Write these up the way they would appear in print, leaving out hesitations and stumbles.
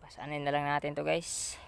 Pasanin na lang natin to guys.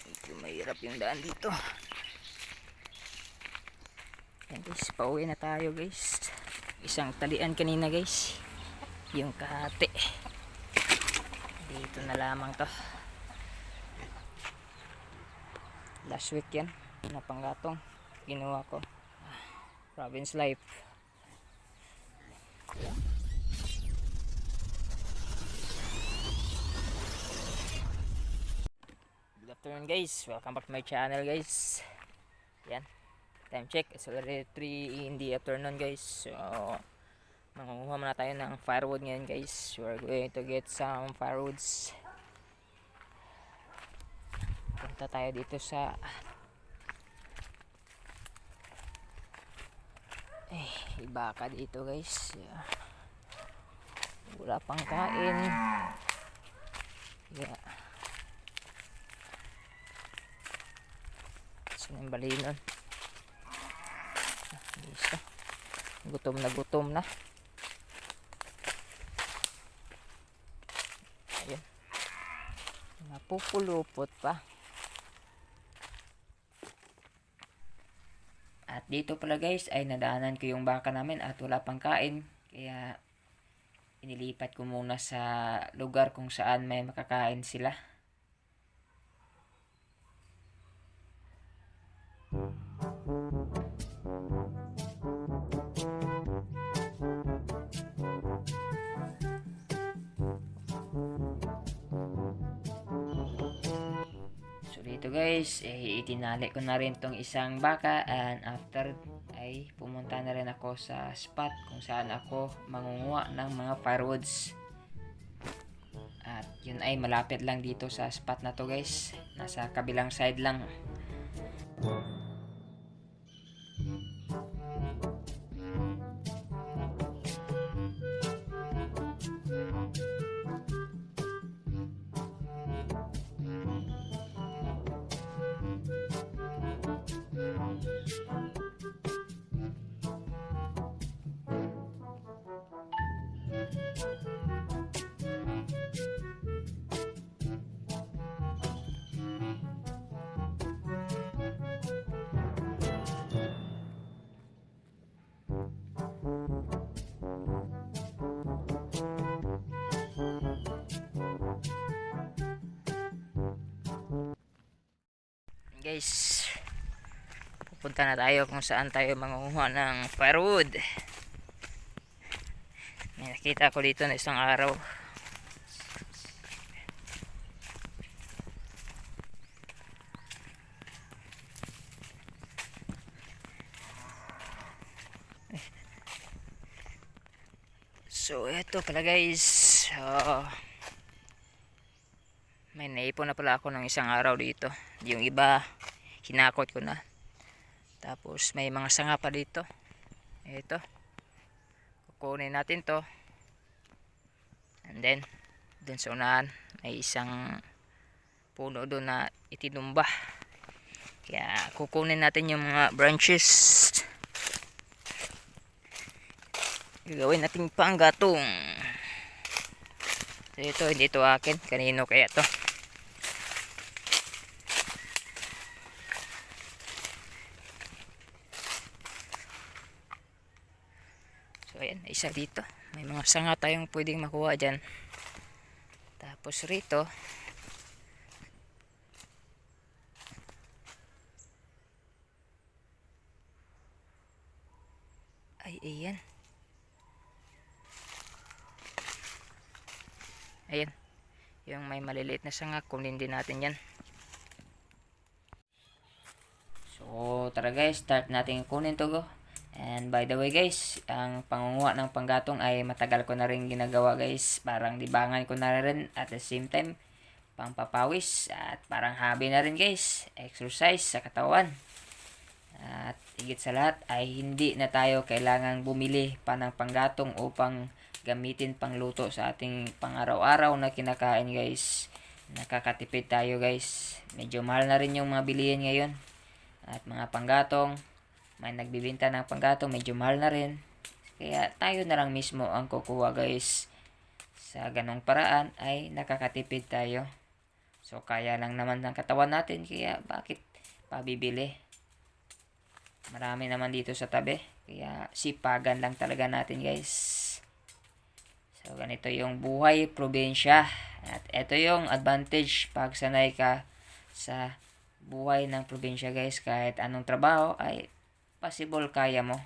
Medyo mahirap yung daan dito. Yan guys, pauwi na tayo guys. Isang talian kanina guys, yung kahati. Dito na lamang to. Last week yan na panggatong ginawa ko. Province life. Good afternoon guys, welcome back to my channel guys. Yan, time check, it's already 3 in the afternoon guys. So mangunguha muna tayo ng firewood ngayon guys. We're going to get some firewoods. Punta tayo dito sa iba ka dito guys. Wala pang kain. Yeah. Saan yung balinon? Listo. Gutom na. Ayun. Napupulupot pa. At dito pala guys ay nadaanan ko yung baka namin at wala pang kain. Kaya inilipat ko muna sa lugar kung saan may makakain sila. So dito guys, itinali ko na rin tong isang baka, and after ay pumunta na rin ako sa spot kung saan ako mangunguha ng mga firewoods. At yun ay malapit lang dito sa spot na to guys, nasa kabilang side lang. Guys, pupunta na tayo kung saan tayo mangunguha ng firewood. May nakita ko dito na isang araw. So eto pala guys, may naipon na pala ako ng isang araw dito. Yung iba hinakot ko na. Tapos may mga sanga pa dito. Ito, kukunin natin to. And then dun sa unahan may isang puno doon na itinumba. Kaya kukunin natin yung mga branches. Gagawin natin panggatong. So ito, hindi ito akin. Kanino kaya to? So ayan, isa dito. May mga sanga tayong pwedeng makuha dyan. Tapos rito ay ayan. Ayan, yung may maliliit na sanga, kunin din natin yan. So tara guys, start natin kunin to go. And by the way guys, ang pangunguha ng panggatong ay matagal ko na rin ginagawa guys. Parang libangan ko na rin at the same time pangpapawis at parang hobby na rin guys. Exercise sa katawan. At higit sa lahat ay hindi na tayo kailangang bumili pa ng panggatong upang gamitin pangluto sa ating pang-araw-araw na kinakain guys. Nakakatipid tayo guys. Medyo mahal na rin yung mga bilihin ngayon. At mga panggatong, may nagbibenta ng panggatong, medyo mahal na rin. Kaya tayo na lang mismo ang kukuha guys. Sa ganong paraan ay nakakatipid tayo. So kaya lang naman ng katawan natin, kaya bakit pabibili? Marami naman dito sa tabi, kaya sipagan lang talaga natin guys. So ganito yung buhay probinsya. At ito yung advantage pag sanay ka sa buhay ng probinsya guys. Kahit anong trabaho ay possible kaya mo.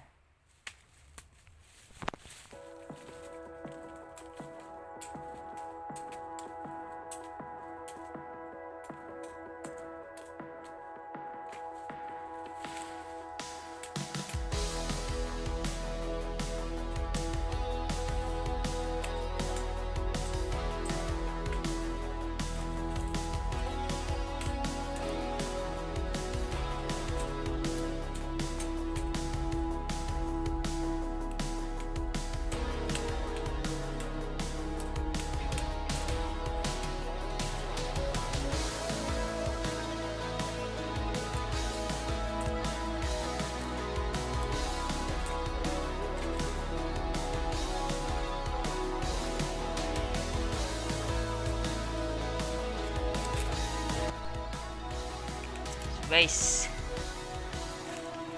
Guys,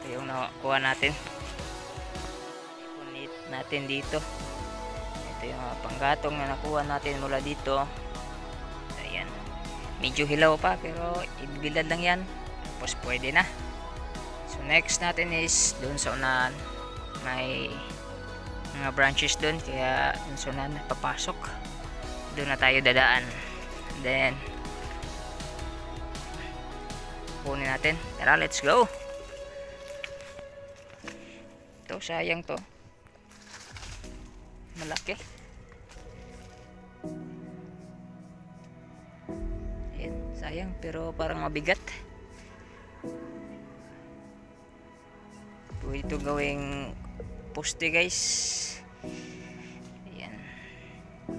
ito yung nakuha natin. Punit natin dito. Ito yung panggatong na nakuha natin mula dito. Ayan, medyo hilaw pa pero ibilad lang yan, tapos pwede na. So next natin is dun sa unahan, may mga branches dun, kaya dun sa unahan papasok, dun na tayo dadaan. Then kunin natin. Tara, let's go. Ito, sayang to. Malaki. Ayan, sayang pero parang mabigat. Pwede ito gawing poste guys. Ayan.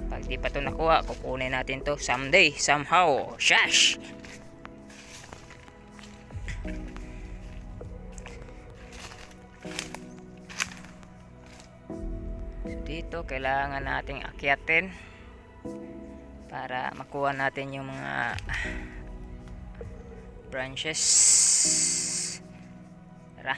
Pag di pa ito nakuha, kukunin natin to someday, somehow. Shash! Dito kailangan nating akyatin para makuha natin yung mga branches. Tara.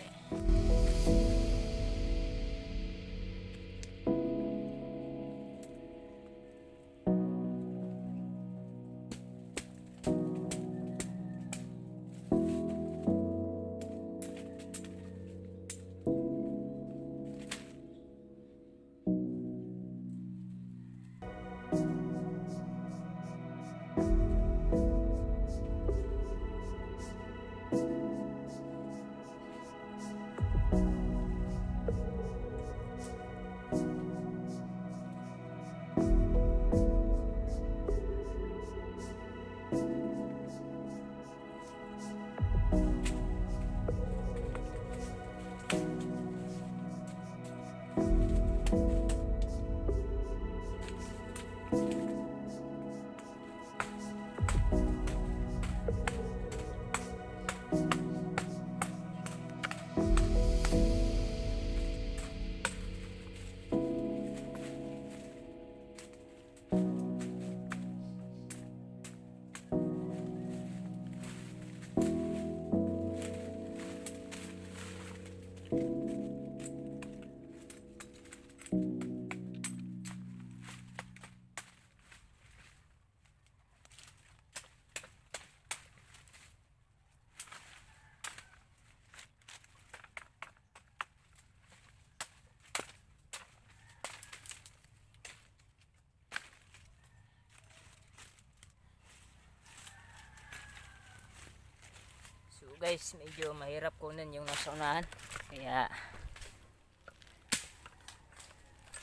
Guys, medyo mahirap kunin yung nasa unahan, kaya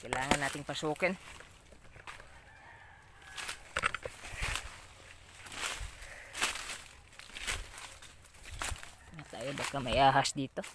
kailangan nating pasukin. Tayo baka may ahas dito.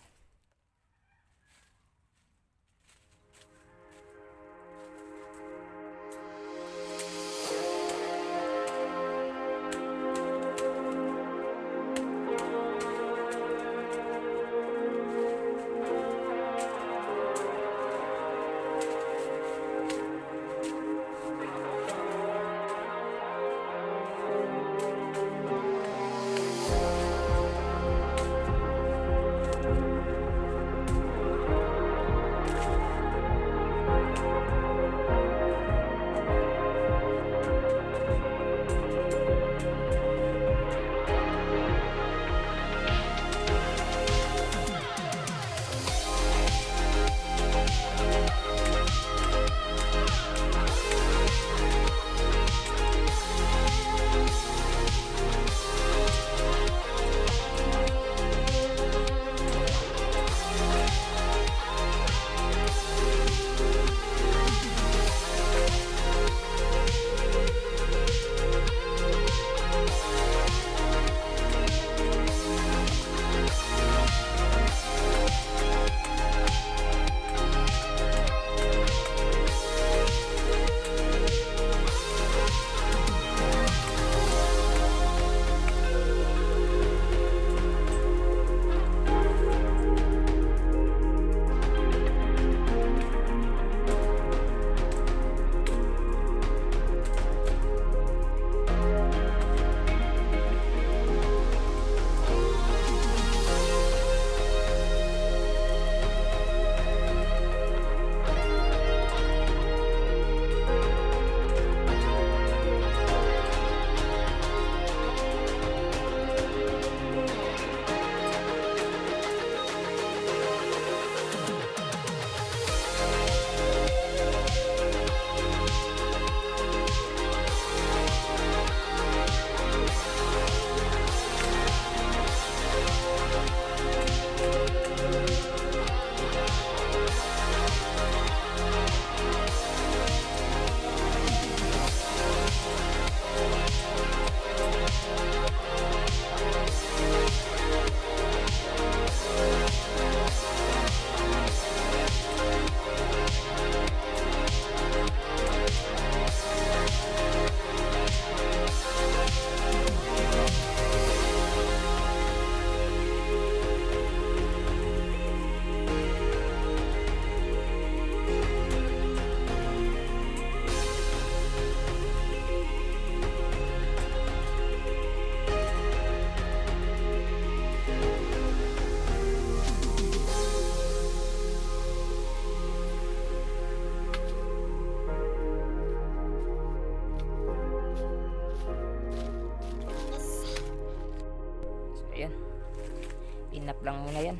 Inap lang muna yan.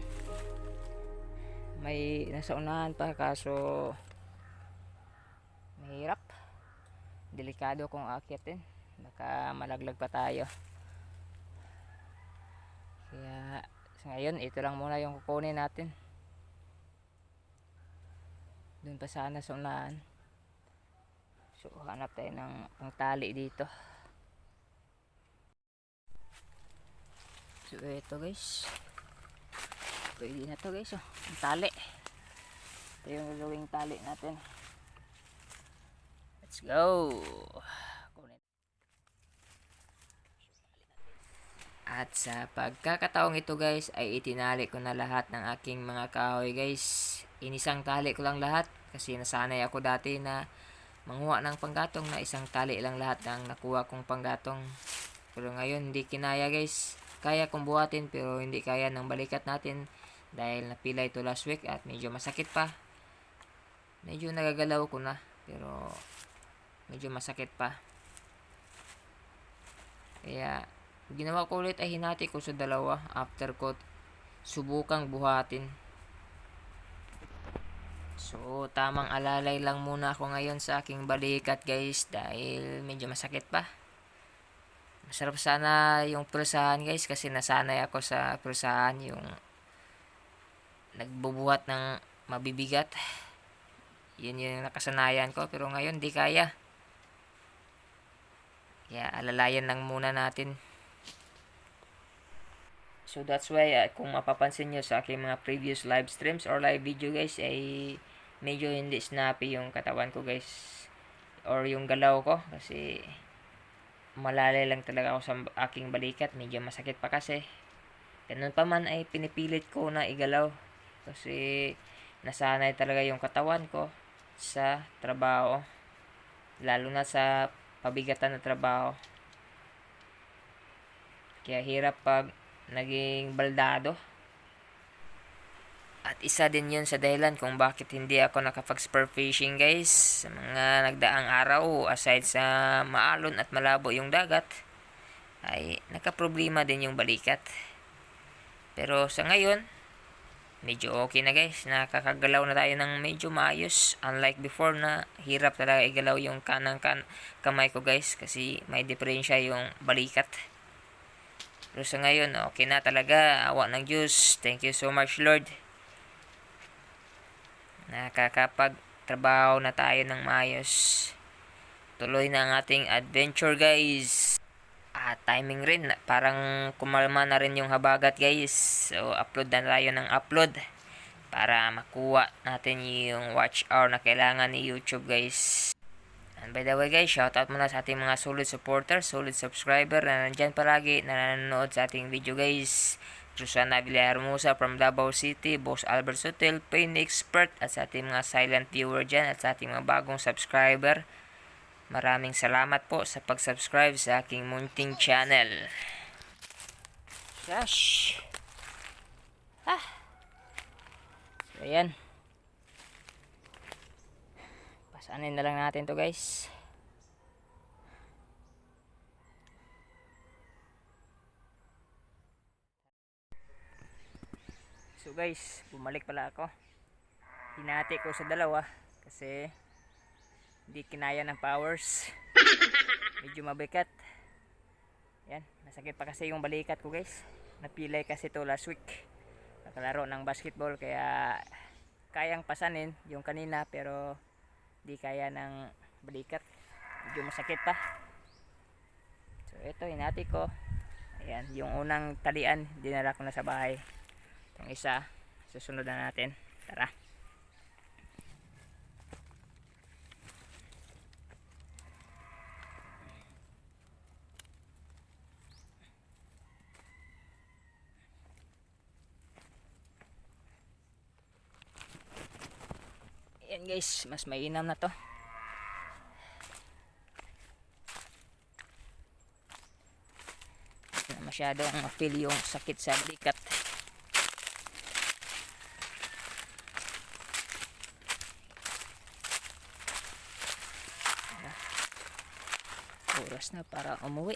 May nasa unahan pa kaso mahirap. Delikado kung akyatin. Baka malaglag pa tayo. Kaya ngayon ito lang muna yung kukunin natin. Doon pa sana sa unahan. So hanap tayo ng pangtali dito. So ito guys. Pwede na to guys. Ang tali. Ito yung gagawing tali natin. Let's go. At sa pagkakataong ito guys ay itinali ko na lahat ng aking mga kahoy guys. Inisang tali ko lang lahat kasi nasanay ako dati na manguha ng panggatong na isang tali lang lahat ng nakuha kong panggatong. Pero ngayon hindi kinaya guys. Kaya kong buhatin pero hindi kaya ng balikat natin dahil napila ito last week at medyo masakit pa. Medyo nagagalaw ko na pero medyo masakit pa. Kaya ginawa ko ulit ay hinati ko sa dalawa after ko subukang buhatin. So tamang alalay lang muna ako ngayon sa aking balikat guys dahil medyo masakit pa. Masarap sana yung prusahan guys kasi nasanay ako sa prusahan yung nagbubuhat ng mabibigat. Yun yung nakasanayan ko pero ngayon di kaya. Kaya alalayan lang muna natin. So that's why kung mapapansin nyo sa aking mga previous live streams or live video guys ay medyo hindi snappy yung katawan ko guys or yung galaw ko kasi malalay lang talaga ako sa aking balikat, medyo masakit pa kasi. Ganun pa man ay pinipilit ko na igalaw kasi nasanay talaga yung katawan ko sa trabaho, lalo na sa pabigatan na trabaho. Kaya hirap pag naging baldado. At isa din yun sa dahilan kung bakit hindi ako nakapag-spur fishing guys sa mga nagdaang araw. Aside sa maalon at malabo yung dagat ay nakaproblema din yung balikat. Pero sa ngayon medyo okay na guys, nakakagalaw na tayo ng medyo maayos. Unlike before na hirap talaga igalaw yung kanang kamay ko guys kasi may diferensya yung balikat. Pero sa ngayon, okay na talaga. Awa ng Diyos. Thank you so much, Lord. Nakakapagtrabaho na tayo ng maayos. Tuloy na ang ating adventure, guys. Timing rin. Parang kumalma na rin yung habagat, guys. So, upload na tayo ng upload para makuha natin yung watch hour na kailangan ni YouTube, guys. And by the way guys, shoutout muna sa ating mga solid supporters, solid subscriber na nandyan palagi na nanonood sa ating video guys. Susana Villahermosa from Davao City, Boss Albert Sotel, Pain Expert, at sa ating mga silent viewer dyan at sa ating mga bagong subscriber. Maraming salamat po sa pag-subscribe sa aking munting channel. Gosh! So ayan. Pasanin na lang natin to guys. So guys, bumalik pala ako. Hinati ko sa dalawa kasi hindi kinaya ng powers. Medyo mabigat. Yan, masakit pa kasi yung balikat ko guys. Napilay kasi to last week. Nakalaro ng basketball kaya kayang pasanin yung kanina pero di kaya ng balikat, medyo masakit pa. So ito hinati ko. Ayan, yung unang talian dinala ko na sa bahay. Itong isa susunod na natin. Tara. Ayan guys, mas mainam na to. Hindi na masyadong ma-feel yung sakit sa balikat. Oras na para umuwi.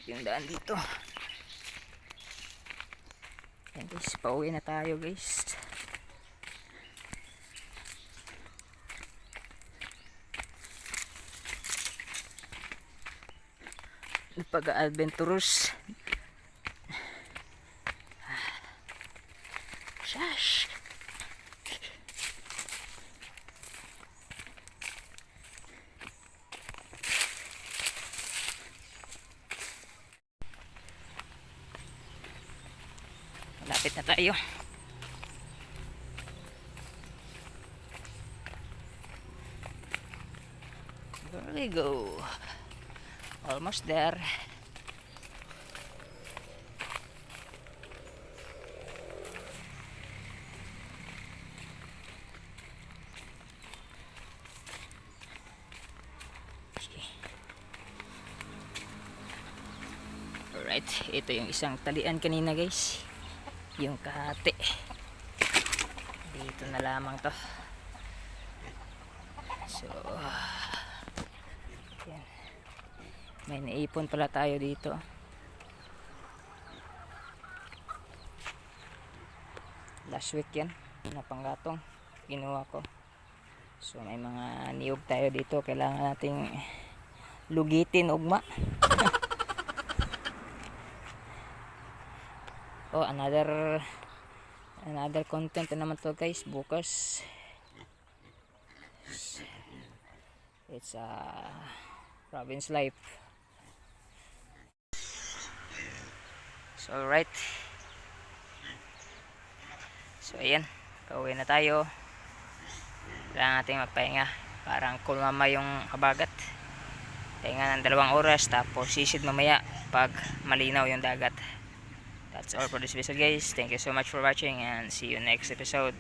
yung daan dito. Ayan guys, pauwi na tayo guys. Pag-adventurous. Shush. Malapit na tayo. There we go. Almost there. Alright, ito yung isang talian kanina guys. Yung kahati. Dito na lamang to. So, yan. May naipon pala tayo dito. Last week yan, na panggatong ginawa ko. So may mga niyog tayo dito, kailangan nating lugitin ugma. Oh, another content na naman to guys bukas. It's a province life. So alright. So ayan, pauwi na tayo. Kailangan natin magpahinga. Parang kulmama yung habagat. Pahinga ng 2 oras tapos sisid mamaya pag malinaw yung dagat. That's all for this video guys. Thank you so much for watching and see you next episode.